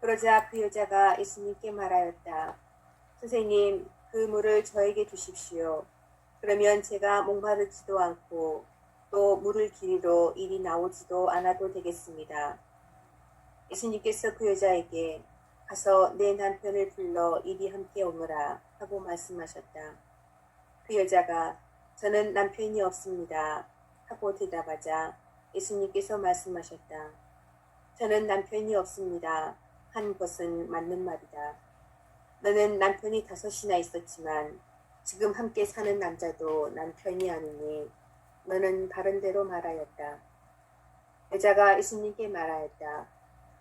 그러자 그 여자가 예수님께 말하였다. 선생님, 그 물을 저에게 주십시오. 그러면 제가 목마르지도 않고 또 물을 길이로 이리 나오지도 않아도 되겠습니다. 예수님께서 그 여자에게 가서 내 남편을 불러 이리 함께 오너라 하고 말씀하셨다. 그 여자가 저는 남편이 없습니다 하고 대답하자 예수님께서 말씀하셨다. 저는 남편이 없습니다 한 것은 맞는 말이다. 너는 남편이 5이나 있었지만 지금 함께 사는 남자도 남편이 아니니 너는 바른 대로 말하였다. 여자가 예수님께 말하였다.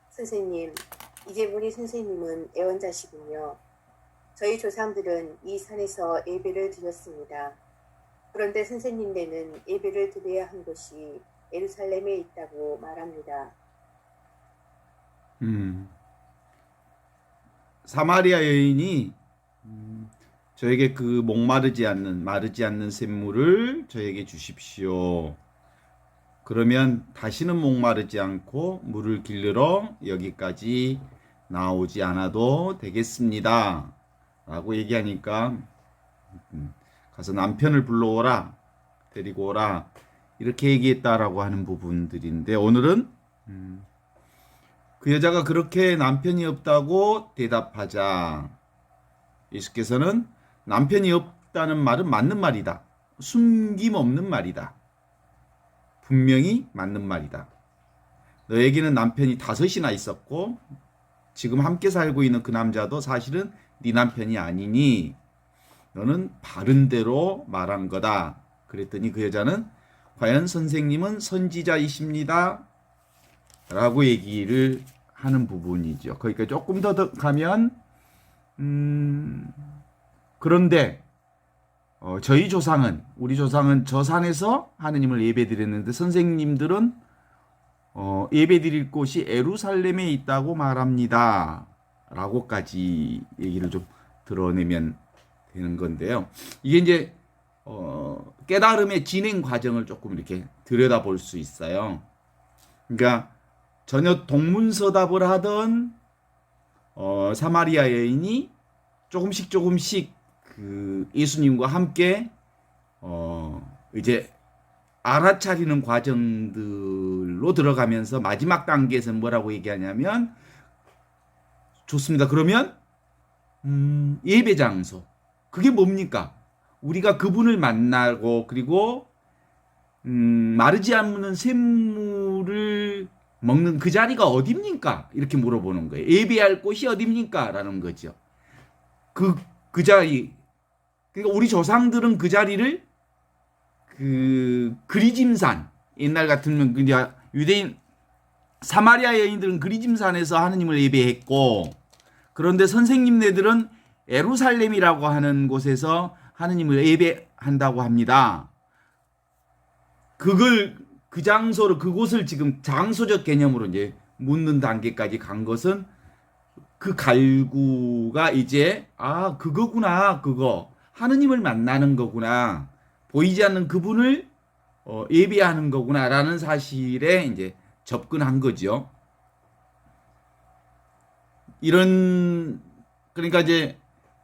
선생님, 이제 보니 선생님은 애원자시군요. 저희 조상들은 이 산에서 예배를 드렸습니다. 그런데 선생님네는 예배를 드려야 한 곳이 예루살렘에 있다고 말합니다. 사마리아 여인이 저에게 그 마르지 않는 샘물을 저에게 주십시오. 그러면 다시는 목마르지 않고 물을 길르러 여기까지 나오지 않아도 되겠습니다. 라고 얘기하니까 가서 남편을 불러오라, 데리고 오라, 이렇게 얘기했다라고 하는 부분들인데, 오늘은 그 여자가 그렇게 남편이 없다고 대답하자 예수께서는 남편이 없다는 말은 맞는 말이다. 숨김없는 말이다. 분명히 맞는 말이다. 너에게는 남편이 5이나 있었고 지금 함께 살고 있는 그 남자도 사실은 네 남편이 아니니 너는 바른 대로 말한 거다. 그랬더니 그 여자는 과연 선생님은 선지자이십니다 라고 얘기를 하는 부분이죠. 그러니까 조금 더 가면 그런데 우리 조상은 저 산에서 하느님을 예배드렸는데 선생님들은 예배드릴 곳이 예루살렘에 있다고 말합니다 라고까지 얘기를 좀 드러내면 되는 건데요. 이게 이제 깨달음의 진행 과정을 조금 이렇게 들여다볼 수 있어요. 그러니까 전혀 동문서답을 하던 사마리아 여인이 조금씩 그 예수님과 함께 이제 알아차리는 과정들로 들어가면서 마지막 단계에서는 뭐라고 얘기하냐면, 좋습니다. 그러면 예배 장소, 그게 뭡니까? 우리가 그분을 만나고 그리고 마르지 않는 샘물을 먹는 그 자리가 어딥니까? 이렇게 물어보는 거예요. 예배할 곳이 어딥니까? 라는 거죠. 그 자리, 그러니까 우리 조상들은 그 자리를 그리짐산, 옛날 같으면 그냥 유대인 사마리아 여인들은 그리짐산에서 하느님을 예배했고, 그런데 선생님네들은 예루살렘이라고 하는 곳에서 하느님을 예배한다고 합니다. 그 장소를, 그곳을 지금 장소적 개념으로 이제 묻는 단계까지 간 것은 그 갈구가 이제 그거구나, 그거 하느님을 만나는 거구나, 보이지 않는 그분을 예배하는 거구나라는 사실에 이제 접근한 거죠. 그러니까 이제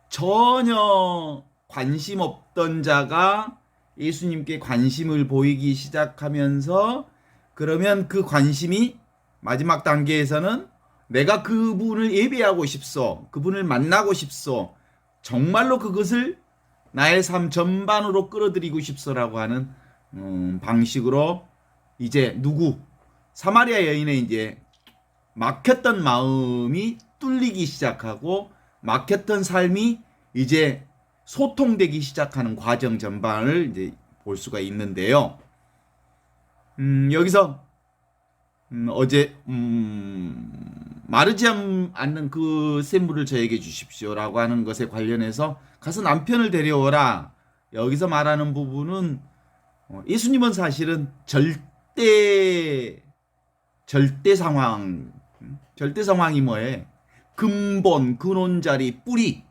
전혀 관심 없던 자가 예수님께 관심을 보이기 시작하면서, 그러면 그 관심이 마지막 단계에서는 내가 그분을 예배하고 싶소, 그분을 만나고 싶소, 정말로 그것을 나의 삶 전반으로 끌어들이고 싶소라고 하는 방식으로 이제 사마리아 여인의 이제 막혔던 마음이 뚫리기 시작하고 막혔던 삶이 이제 소통되기 시작하는 과정 전반을 이제 볼 수가 있는데요. 여기서 어제 마르지 않는 그 샘물을 저에게 주십시오라고 하는 것에 관련해서 가서 남편을 데려오라, 여기서 말하는 부분은 예수님은 사실은 절대 상황이 뭐예요? 근본, 근원자리, 뿌리,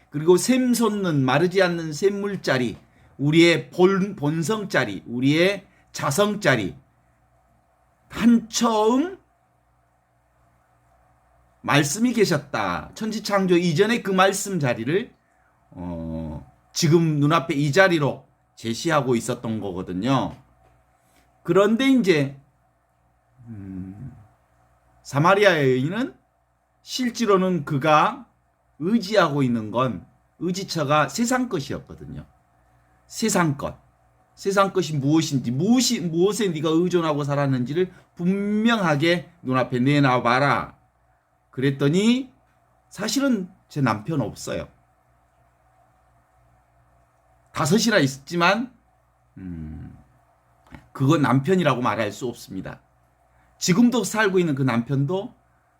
그리고 샘 솟는 마르지 않는 샘물자리, 우리의 본성자리, 우리의 자성자리, 한 처음 말씀이 계셨다. 천지창조 이전의 그 말씀 자리를 지금 눈앞에 이 자리로 제시하고 있었던 거거든요. 그런데 이제 사마리아 여인은 실제로는 그가 의지하고 있는 건 의지처가 세상 것이었거든요. 세상 것. 세상 것이 무엇인지, 무엇에 네가 의존하고 살았는지를 분명하게 눈앞에 내놔봐라. 그랬더니 사실은 제 남편 없어요. 5이나 있지만 그건 남편이라고 말할 수 없습니다. 지금도 살고 있는 그 남편도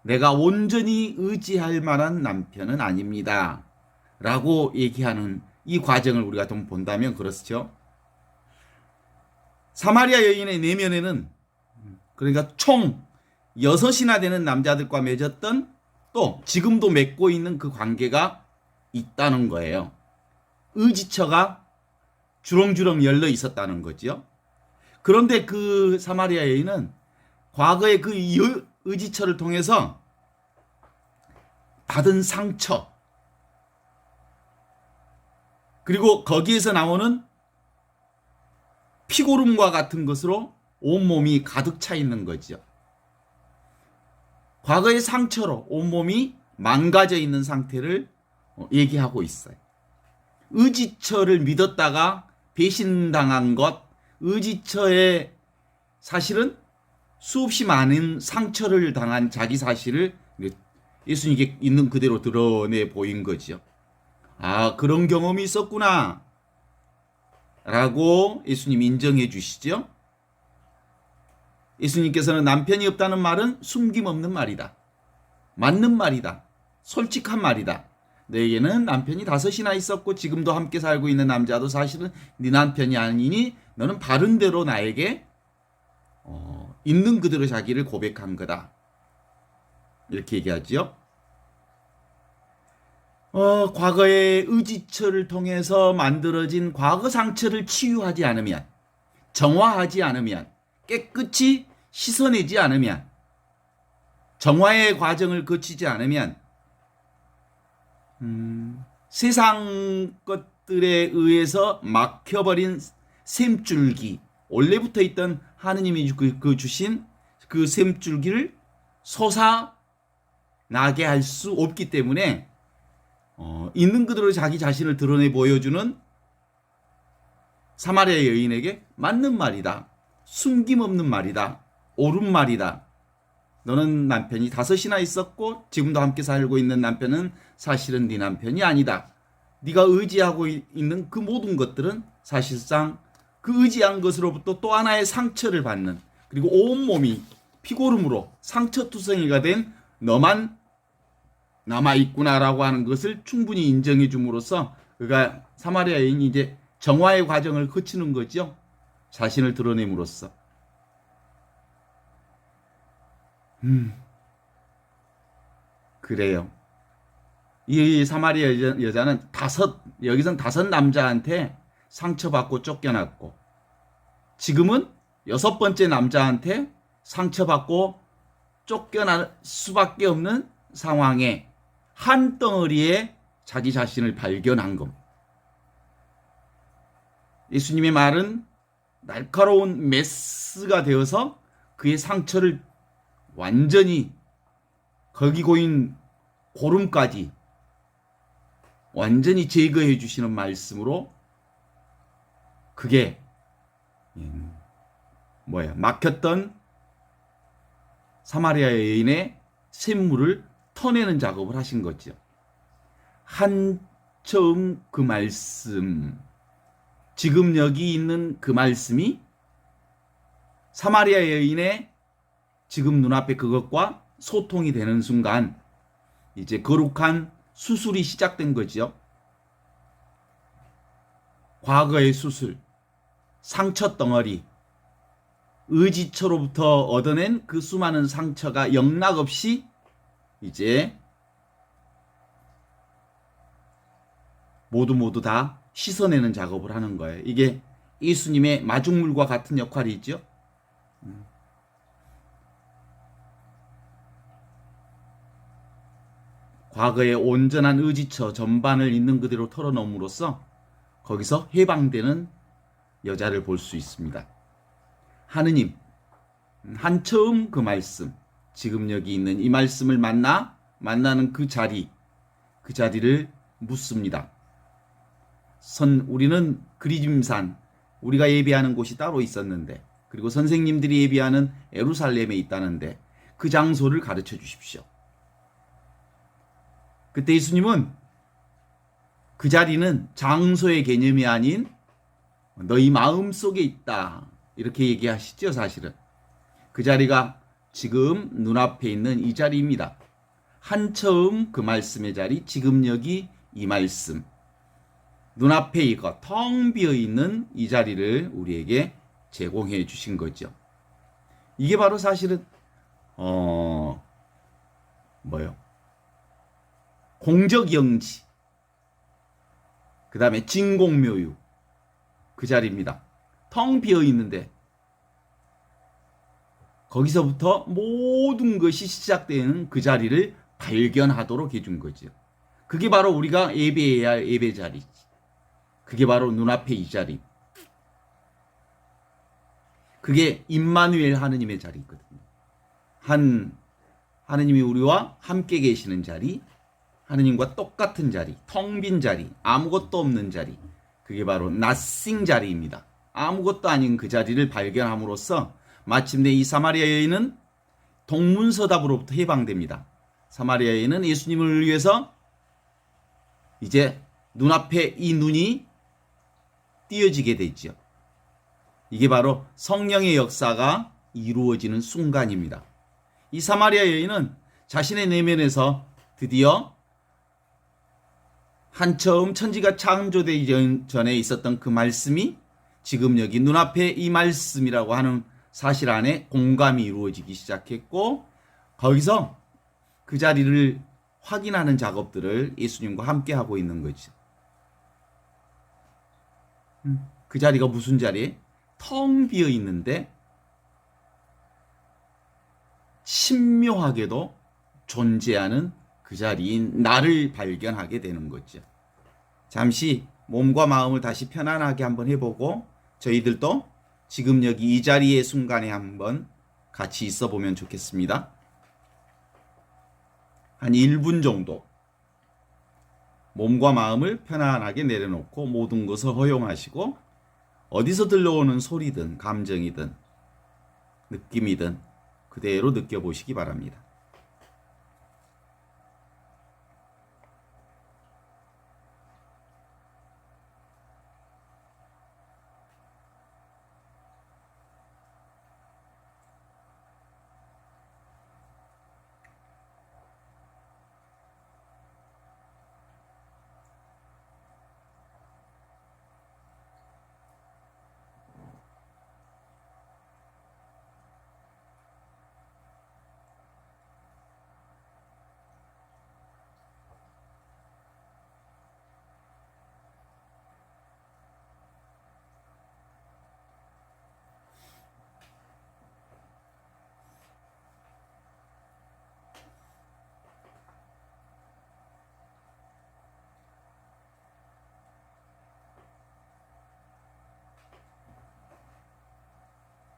내가 온전히 의지할 만한 남편은 아닙니다. 라고 얘기하는 이 과정을 우리가 좀 본다면 그렇죠. 사마리아 여인의 내면에는 그러니까 총 6이나 되는 남자들과 맺었던 또 지금도 맺고 있는 그 관계가 있다는 거예요. 의지처가 주렁주렁 열려 있었다는 거죠. 그런데 그 사마리아 여인은 과거에 그 의지처를 통해서 받은 상처 그리고 거기에서 나오는 피고름과 같은 것으로 온몸이 가득 차 있는 거죠. 과거의 상처로 온몸이 망가져 있는 상태를 얘기하고 있어요. 의지처를 믿었다가 배신당한 것, 의지처에 사실은 수없이 많은 상처를 당한 자기 사실을 예수님께 있는 그대로 드러내 보인 거죠. 아, 그런 경험이 있었구나 라고 예수님 인정해 주시죠. 예수님께서는 남편이 없다는 말은 숨김없는 말이다. 맞는 말이다. 솔직한 말이다. 너에게는 남편이 5이나 있었고 지금도 함께 살고 있는 남자도 사실은 네 남편이 아니니 너는 바른 대로 나에게 있는 그대로 자기를 고백한 거다. 이렇게 얘기하죠. 과거의 의지처를 통해서 만들어진 과거 상처를 치유하지 않으면, 정화하지 않으면, 깨끗이 씻어내지 않으면, 정화의 과정을 거치지 않으면 세상 것들에 의해서 막혀버린 샘줄기, 원래부터 있던 하느님이 주신 그 샘줄기를 솟아나게 할 수 없기 때문에 있는 그대로 자기 자신을 드러내 보여주는 사마리아 여인에게 맞는 말이다. 숨김없는 말이다. 옳은 말이다. 너는 남편이 5이나 있었고 지금도 함께 살고 있는 남편은 사실은 네 남편이 아니다. 네가 의지하고 있는 그 모든 것들은 사실상 그 의지한 것으로부터 또 하나의 상처를 받는, 그리고 온몸이 피고름으로 상처투성이가 된 너만 남아있구나라고 하는 것을 충분히 인정해 줌으로써 그가 사마리아 여인이 이제 정화의 과정을 거치는 거죠. 자신을 드러냄으로써. 그래요. 이 사마리아 여자는 여기선 5 남자한테 상처받고 쫓겨났고, 지금은 6번째 남자한테 상처받고 쫓겨날 수밖에 없는 상황에 한 덩어리에 자기 자신을 발견한 겁니다. 예수님의 말은 날카로운 메스가 되어서 그의 상처를 완전히 거기 고인 고름까지 완전히 제거해 주시는 말씀으로 그게 막혔던 사마리아 여인의 샘물을 터내는 작업을 하신 거죠. 처음 그 말씀, 지금 여기 있는 그 말씀이 사마리아 여인의 지금 눈앞에 그것과 소통이 되는 순간 이제 거룩한 수술이 시작된 거죠. 과거의 수술, 상처 덩어리, 의지처로부터 얻어낸 그 수많은 상처가 영락없이 이제 모두 다 씻어내는 작업을 하는 거예요. 이게 예수님의 마중물과 같은 역할이죠. 과거의 온전한 의지처 전반을 있는 그대로 털어놓음으로써 거기서 해방되는 여자를 볼 수 있습니다. 하느님, 한처음 그 말씀, 지금 여기 있는 이 말씀을 만나는 그 자리를 묻습니다. 우리는 그리짐산, 우리가 예배하는 곳이 따로 있었는데, 그리고 선생님들이 예배하는 예루살렘에 있다는데 그 장소를 가르쳐 주십시오. 그때 예수님은 그 자리는 장소의 개념이 아닌 너희 마음 속에 있다, 이렇게 얘기하시죠. 사실은 그 자리가 지금 눈앞에 있는 이 자리입니다. 한처음 그 말씀의 자리, 지금 여기 이 말씀, 눈앞에 이거 텅 비어있는 이 자리를 우리에게 제공해 주신 거죠. 이게 바로 사실은 공적영지, 그 다음에 진공묘유, 그 자리입니다. 텅 비어있는데 거기서부터 모든 것이 시작되는 그 자리를 발견하도록 해준 거죠. 그게 바로 우리가 예배해야 할 예배 자리지. 그게 바로 눈앞에 이 자리. 그게 임마누엘 하느님의 자리거든요. 하느님이 우리와 함께 계시는 자리, 하느님과 똑같은 자리, 텅 빈 자리, 아무것도 없는 자리. 그게 바로 nothing 자리입니다. 아무것도 아닌 그 자리를 발견함으로써 마침내 이 사마리아 여인은 동문서답으로부터 해방됩니다. 사마리아 여인은 예수님을 위해서 이제 눈앞에 이 눈이 띄어지게 되죠. 이게 바로 성령의 역사가 이루어지는 순간입니다. 이 사마리아 여인은 자신의 내면에서 드디어 한처음 천지가 창조되기 전에 있었던 그 말씀이 지금 여기 눈앞에 이 말씀이라고 하는 사실 안에 공감이 이루어지기 시작했고, 거기서 그 자리를 확인하는 작업들을 예수님과 함께 하고 있는 거죠. 그 자리가 무슨 자리에? 텅 비어 있는데 신묘하게도 존재하는 그 자리인 나를 발견하게 되는 거죠. 잠시 몸과 마음을 다시 편안하게 한번 해보고 저희들도 지금 여기 이 자리의 순간에 한번 같이 있어 보면 좋겠습니다. 한 1분 정도 몸과 마음을 편안하게 내려놓고 모든 것을 허용하시고 어디서 들려오는 소리든 감정이든 느낌이든 그대로 느껴보시기 바랍니다.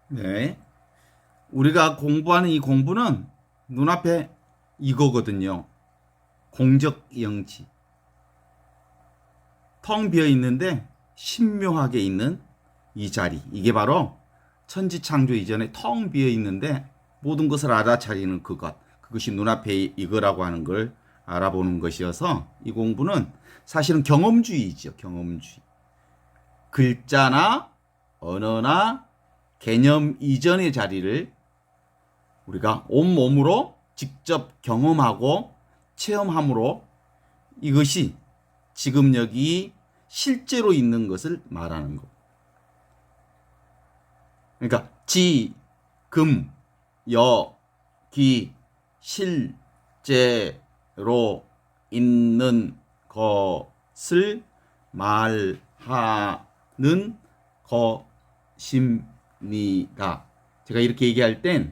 네. 우리가 공부하는 이 공부는 눈앞에 이거거든요. 공적영지. 텅 비어 있는데 신묘하게 있는 이 자리. 이게 바로 천지창조 이전에 텅 비어 있는데 모든 것을 알아차리는 그것. 그것이 눈앞에 이거라고 하는 걸 알아보는 것이어서 이 공부는 사실은 경험주의죠. 경험주의. 글자나 언어나 개념 이전의 자리를 우리가 온몸으로 직접 경험하고 체험함으로 이것이 지금 여기 실제로 있는 것을 말하는 것. 그러니까 지, 금, 여, 기, 실제로 있는 것을 말하는 것입니다. 제가 이렇게 얘기할 땐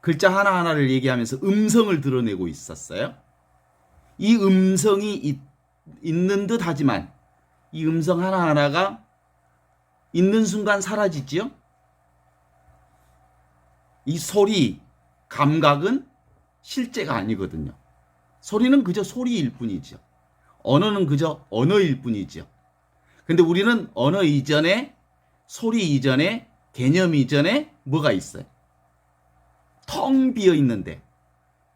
글자 하나하나를 얘기하면서 음성을 드러내고 있었어요. 이 음성이 있는 듯 하지만 이 음성 하나하나가 있는 순간 사라지지요. 이 소리, 감각은 실제가 아니거든요. 소리는 그저 소리일 뿐이죠. 언어는 그저 언어일 뿐이죠. 근데 우리는 언어 이전에, 소리 이전에, 개념 이전에 뭐가 있어요? 텅 비어 있는데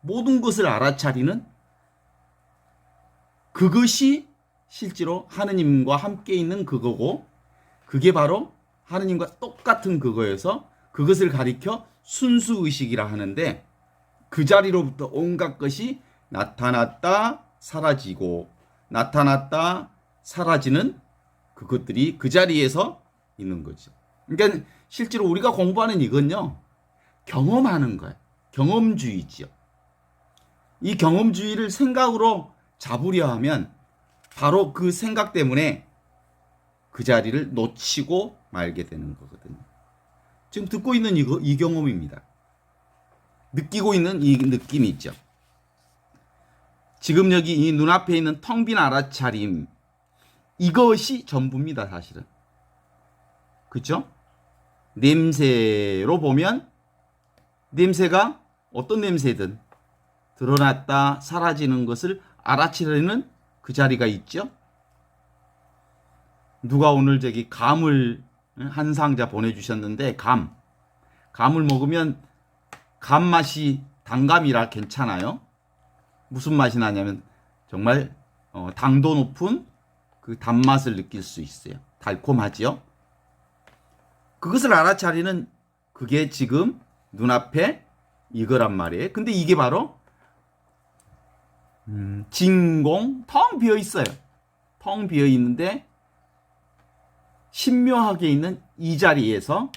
모든 것을 알아차리는 그것이 실제로 하느님과 함께 있는 그거고, 그게 바로 하느님과 똑같은 그거여서 그것을 가리켜 순수의식이라 하는데, 그 자리로부터 온갖 것이 나타났다 사라지고 나타났다 사라지는 그것들이 그 자리에서 있는 거죠. 그러니까 실제로 우리가 공부하는 이건요, 경험하는 거예요. 경험주의지요. 이 경험주의를 생각으로 잡으려 하면 바로 그 생각 때문에 그 자리를 놓치고 말게 되는 거거든요. 지금 듣고 있는 이 경험입니다. 느끼고 있는 이 느낌이 있죠. 지금 여기 이 눈앞에 있는 텅 빈 알아차림, 이것이 전부입니다, 사실은. 그렇죠? 냄새로 보면 냄새가 어떤 냄새든 드러났다 사라지는 것을 알아차리는 그 자리가 있죠. 누가 오늘 저기 감을 한 상자 보내주셨는데, 감을 먹으면 감 맛이 단감이라 괜찮아요. 무슨 맛이 나냐면 정말 당도 높은 그 단맛을 느낄 수 있어요. 달콤하지요. 그것을 알아차리는 그게 지금 눈앞에 이거란 말이에요. 근데 이게 바로 진공, 텅 비어 있어요. 텅 비어 있는데 신묘하게 있는 이 자리에서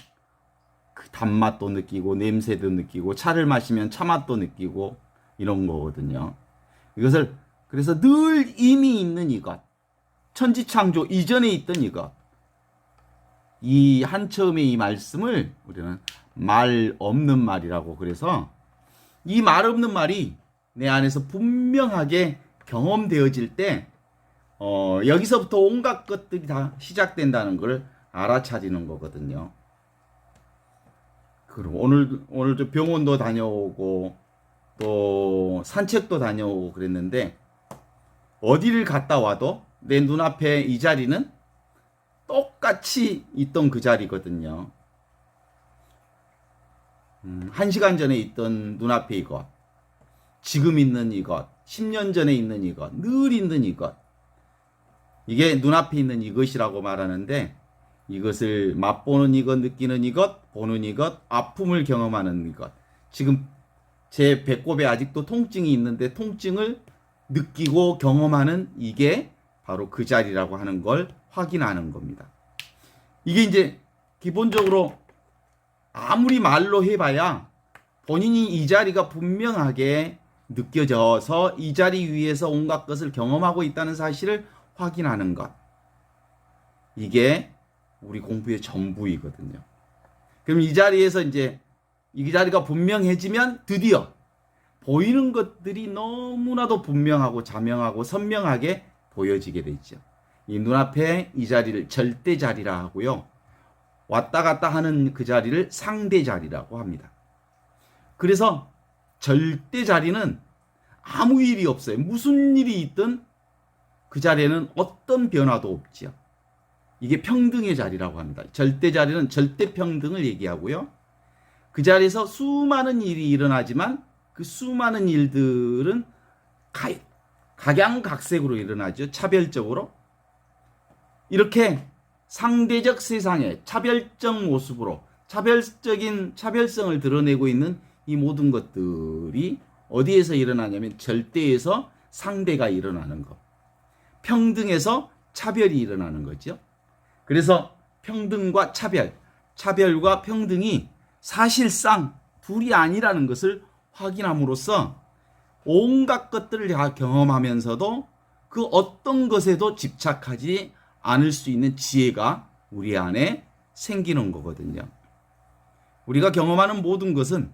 그 단맛도 느끼고 냄새도 느끼고 차를 마시면 차맛도 느끼고 이런 거거든요. 이것을 그래서 늘 이미 있는 이것, 천지창조 이전에 있던 이것, 이 한처음의 이 말씀을 우리는 말 없는 말이라고, 그래서 이 말 없는 말이 내 안에서 분명하게 경험되어질 때 여기서부터 온갖 것들이 다 시작된다는 걸 알아차리는 거거든요. 그리고 오늘 저 병원도 다녀오고 또 산책도 다녀오고 그랬는데, 어디를 갔다 와도 내 눈앞에 이 자리는 똑같이 있던 그 자리거든요. 1시간 전에 있던 눈앞에 이것, 지금 있는 이것, 10년 전에 있는 이것, 늘 있는 이것, 이게 눈앞에 있는 이것이라고 말하는데, 이것을 맛보는 이것, 느끼는 이것, 보는 이것, 아픔을 경험하는 이것, 지금 제 배꼽에 아직도 통증이 있는데 통증을 느끼고 경험하는 이게 바로 그 자리라고 하는 걸 확인하는 겁니다. 이게 이제 기본적으로 아무리 말로 해봐야 본인이 이 자리가 분명하게 느껴져서 이 자리 위에서 온갖 것을 경험하고 있다는 사실을 확인하는 것, 이게 우리 공부의 전부이거든요. 그럼 이 자리에서 이제 이 자리가 분명해지면 드디어 보이는 것들이 너무나도 분명하고 자명하고 선명하게 보여지게 되죠. 이 눈앞에 이 자리를 절대 자리라 하고요, 왔다 갔다 하는 그 자리를 상대 자리라고 합니다. 그래서 절대 자리는 아무 일이 없어요. 무슨 일이 있든 그 자리에는 어떤 변화도 없지요. 이게 평등의 자리라고 합니다. 절대 자리는 절대 평등을 얘기하고요, 그 자리에서 수많은 일이 일어나지만 그 수많은 일들은 각양각색으로 일어나죠. 차별적으로. 이렇게 상대적 세상에 차별적 모습으로 차별적인 차별성을 드러내고 있는 이 모든 것들이 어디에서 일어나냐면 절대에서 상대가 일어나는 것, 평등에서 차별이 일어나는 거죠. 그래서 평등과 차별과 평등이 사실상 둘이 아니라는 것을 확인함으로써 온갖 것들을 다 경험하면서도 그 어떤 것에도 집착하지 않을 수 있는 지혜가 우리 안에 생기는 거거든요. 우리가 경험하는 모든 것은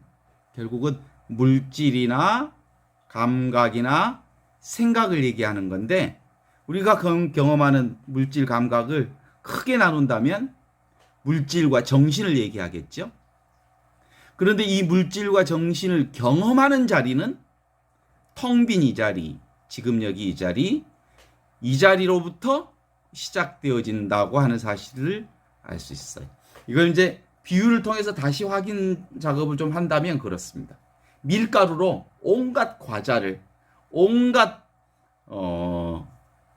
결국은 물질이나 감각이나 생각을 얘기하는 건데, 우리가 경험하는 물질 감각을 크게 나눈다면 물질과 정신을 얘기하겠죠. 그런데 이 물질과 정신을 경험하는 자리는 텅 빈 이 자리, 지금 여기 이 자리로부터 시작되어진다고 하는 사실을 알 수 있어요. 이걸 이제 비유를 통해서 다시 확인 작업을 좀 한다면 그렇습니다. 밀가루로 온갖 과자를, 온갖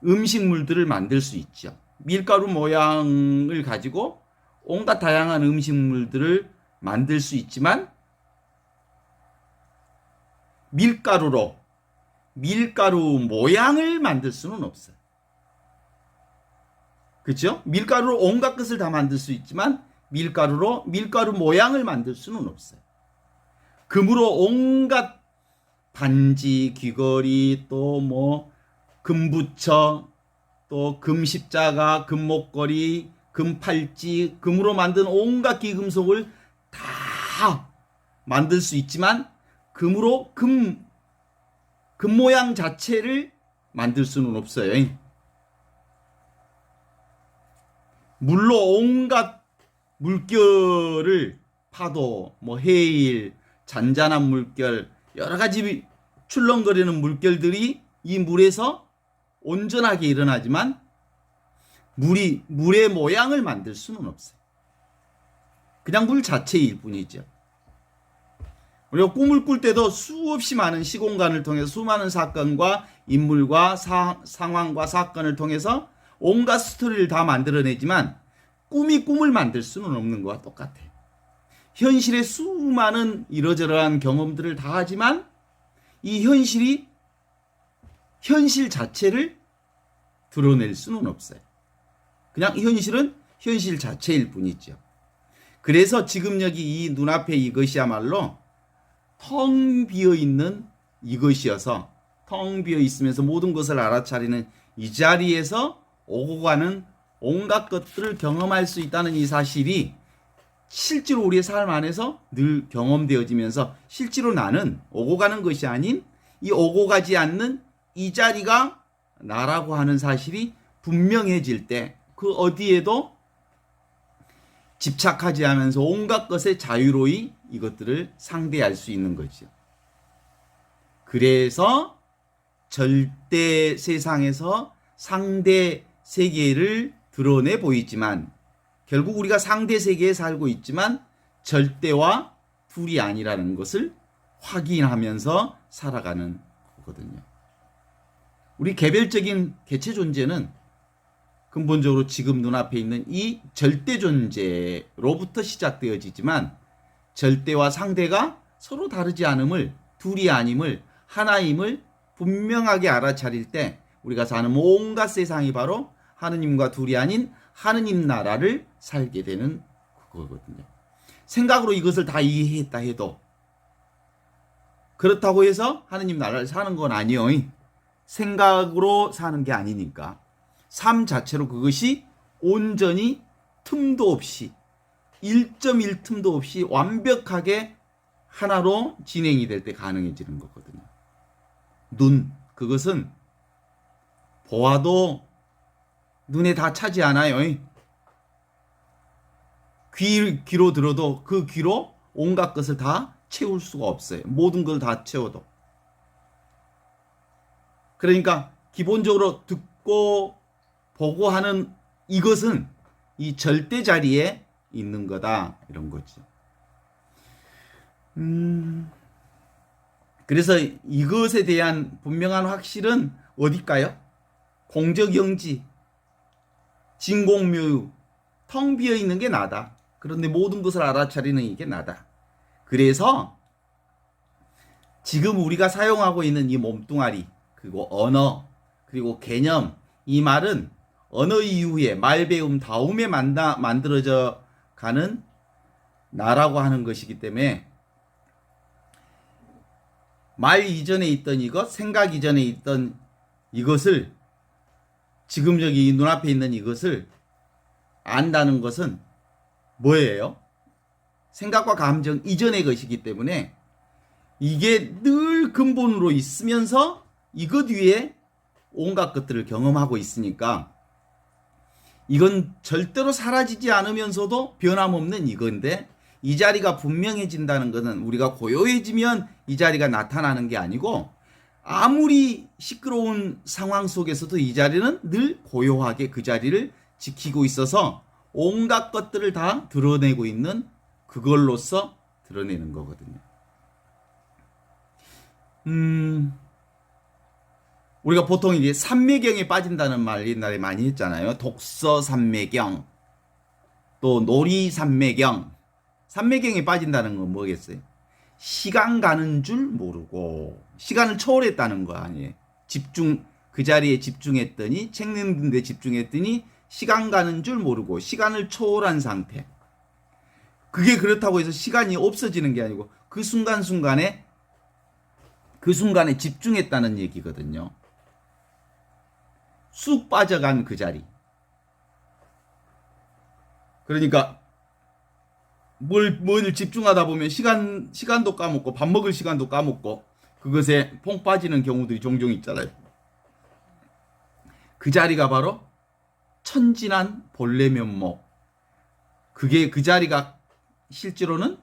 음식물들을 만들 수 있죠. 밀가루 모양을 가지고 온갖 다양한 음식물들을 만들 수 있지만, 밀가루로 밀가루 모양을 만들 수는 없어요. 그렇죠? 밀가루로 온갖 것을 다 만들 수 있지만 밀가루로 밀가루 모양을 만들 수는 없어요. 금으로 온갖 반지, 귀걸이, 또 뭐 금부처, 또 금십자가, 금목걸이, 금팔찌, 금으로 만든 온갖 귀금속을 다 만들 수 있지만 금으로 금 모양 자체를 만들 수는 없어요. 물로 온갖 물결을, 파도, 뭐 해일, 잔잔한 물결, 여러 가지 출렁거리는 물결들이 이 물에서 온전하게 일어나지만 물의 모양을 만들 수는 없어요. 그냥 물 자체일 뿐이죠. 우리가 꿈을 꿀 때도 수없이 많은 시공간을 통해서 수많은 사건과 인물과 상황과 사건을 통해서 온갖 스토리를 다 만들어내지만 꿈이 꿈을 만들 수는 없는 것과 똑같아요. 현실의 수많은 이러저러한 경험들을 다 하지만 이 현실이 현실 자체를 드러낼 수는 없어요. 그냥 현실은 현실 자체일 뿐이죠. 그래서 지금 여기 이 눈앞에 이것이야말로 텅 비어 있는 이것이어서, 텅 비어 있으면서 모든 것을 알아차리는 이 자리에서 오고 가는 온갖 것들을 경험할 수 있다는 이 사실이 실제로 우리의 삶 안에서 늘 경험되어지면서 실제로 나는 오고 가는 것이 아닌 이 오고 가지 않는 이 자리가 나라고 하는 사실이 분명해질 때 그 어디에도 집착하지 않으면서 온갖 것에 자유로이 이것들을 상대할 수 있는 거죠. 그래서 절대 세상에서 상대 세계를 드러내 보이지만 결국 우리가 상대 세계에 살고 있지만 절대와 둘이 아니라는 것을 확인하면서 살아가는 거거든요. 우리 개별적인 개체 존재는 근본적으로 지금 눈앞에 있는 이 절대 존재로부터 시작되어지지만 절대와 상대가 서로 다르지 않음을, 둘이 아님을, 하나임을 분명하게 알아차릴 때 우리가 사는 온갖 세상이 바로 하느님과 둘이 아닌 하느님 나라를 살게 되는 그거거든요. 생각으로 이것을 다 이해했다 해도 그렇다고 해서 하느님 나라를 사는 건 아니요. 생각으로 사는 게 아니니까 삶 자체로 그것이 온전히 틈도 없이 1.1 틈도 없이 완벽하게 하나로 진행이 될 때 가능해지는 거거든요. 눈, 그것은 보아도 눈에 다 차지 않아요. 귀로 들어도 그 귀로 온갖 것을 다 채울 수가 없어요. 모든 걸 다 채워도. 그러니까 기본적으로 듣고 보고 하는 이것은 이 절대 자리에 있는 거다, 이런 거죠. 그래서 이것에 대한 분명한 확실은 어딜까요? 공적영지, 진공묘유, 텅 비어 있는 게 나다. 그런데 모든 것을 알아차리는 이게 나다. 그래서 지금 우리가 사용하고 있는 이 몸뚱아리, 그리고 언어, 그리고 개념, 이 말은 언어 이후에 말배움 다음에 만들어져 가는 나라고 하는 것이기 때문에 말 이전에 있던 이것, 생각 이전에 있던 이것을 지금 여기 눈앞에 있는 이것을 안다는 것은 뭐예요? 생각과 감정 이전의 것이기 때문에 이게 늘 근본으로 있으면서 이것 위에 온갖 것들을 경험하고 있으니까 이건 절대로 사라지지 않으면서도 변함없는 이건데, 이 자리가 분명해진다는 것은 우리가 고요해지면 이 자리가 나타나는 게 아니고, 아무리 시끄러운 상황 속에서도 이 자리는 늘 고요하게 그 자리를 지키고 있어서 온갖 것들을 다 드러내고 있는, 그걸로써 드러내는 거거든요. 우리가 보통 이제 삼매경에 빠진다는 말 옛날에 많이 했잖아요. 독서 삼매경, 또 놀이 삼매경. 삼매경에 빠진다는 건 뭐겠어요? 시간 가는 줄 모르고 시간을 초월했다는 거 아니에요. 그 자리에 집중했더니, 책 읽는 데 집중했더니 시간 가는 줄 모르고 시간을 초월한 상태. 그게 그렇다고 해서 시간이 없어지는 게 아니고 그 순간순간에 집중했다는 얘기거든요. 쑥 빠져간 그 자리. 그러니까 뭘 집중하다 보면 시간도 까먹고 밥 먹을 시간도 까먹고 그것에 퐁 빠지는 경우들이 종종 있잖아요. 그 자리가 바로 천진한 본래 면목. 그게 그 자리가 실제로는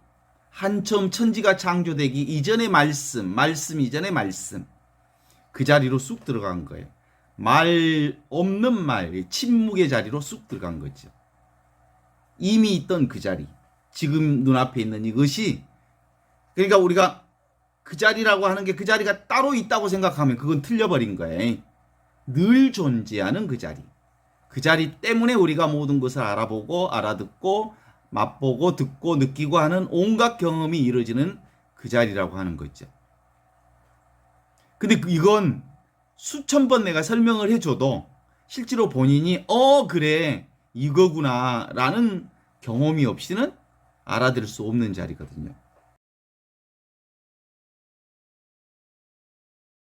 한처음 천지가 창조되기 이전의 말씀 이전의 말씀. 그 자리로 쑥 들어간 거예요. 말 없는 말, 침묵의 자리로 쑥 들어간 거죠. 이미 있던 그 자리, 지금 눈앞에 있는 이것이, 그러니까 우리가 그 자리라고 하는 게 그 자리가 따로 있다고 생각하면 그건 틀려버린 거예요. 늘 존재하는 그 자리. 그 자리 때문에 우리가 모든 것을 알아보고 알아듣고 맛보고 듣고 느끼고 하는 온갖 경험이 이루어지는 그 자리라고 하는 거죠. 근데 이건 수천 번 내가 설명을 해줘도 실제로 본인이 그래 이거구나 라는 경험이 없이는 알아들을 수 없는 자리거든요.